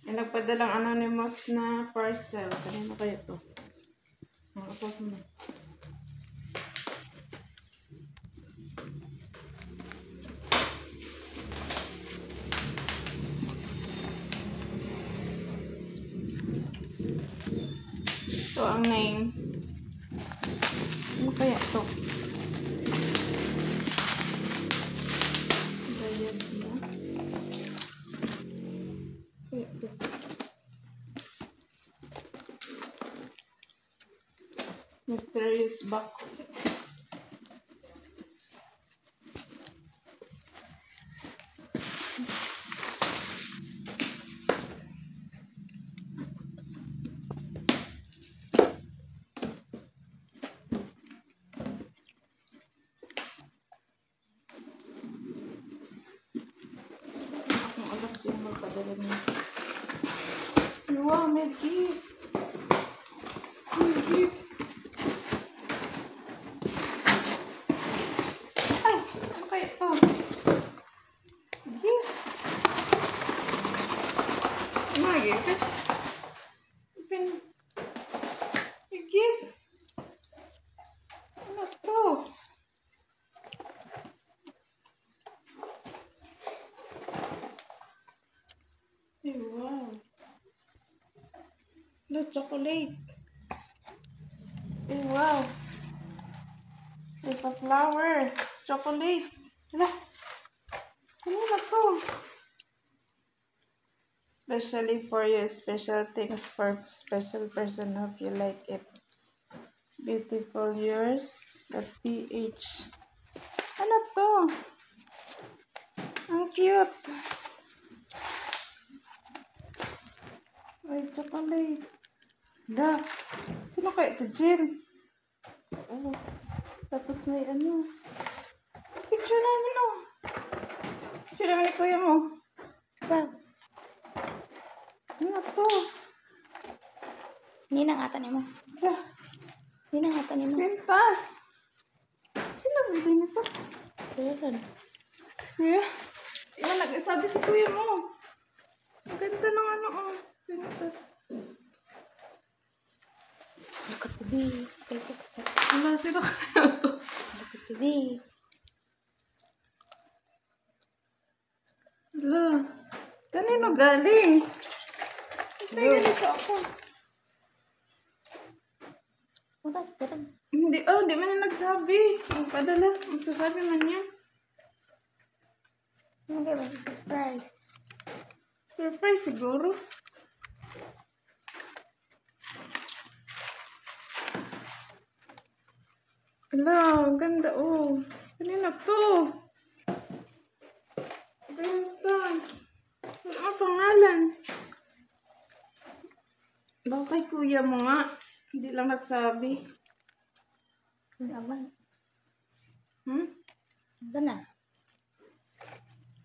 May nagpadalang anonymous na parcel. Kanina kayo to. Ako na. Ito ang name. Ano kaya to? Bayad na. Kaya to. Mysterious box. Akong alam siya magpadala niya. Wow, may gift. May gift. Gift. Gift. Ano to? Ay, wow. No, chocolate. Ay, wow. It's a flower. Chocolate. Hala. Ano na to? Especially for you, special things for special person. Hope you like it. Beautiful yours. .ph. Ano to? Ang cute. Ay, chocolate. Da. Sino kaya ito, Jill? Oh. Tapos may ano. Picture namin, oh. Picture namin ni kuya mo. Wow. Ano to? Hindi na ngatan mo. Da. Hindi na ngatan mo. Pintas. Sino nagbili nito? Kailan? Si kuya? Iba nag-sabi si kuya mo. Ang ganda ng ano, oh. Pintas. Look at the bee. Wala, sino kaya to? Look at the bee. Wala. Kanino galing? Hindi ganito ako. Punta sa karan. Hindi man yung nagsabi. Magpadala. Magsasabi man yan. Hindi ba? Surprise. Surprise siguro. Ala, ang ganda, oh. Kanina to? Pintas. Ano ang pangalan? Baka kay kuya mo nga. Hindi lang nagsabi. Hindi aman. Ito na.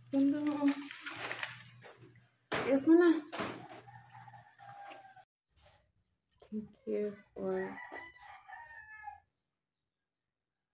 Ganda mo. Ito na. Thank you for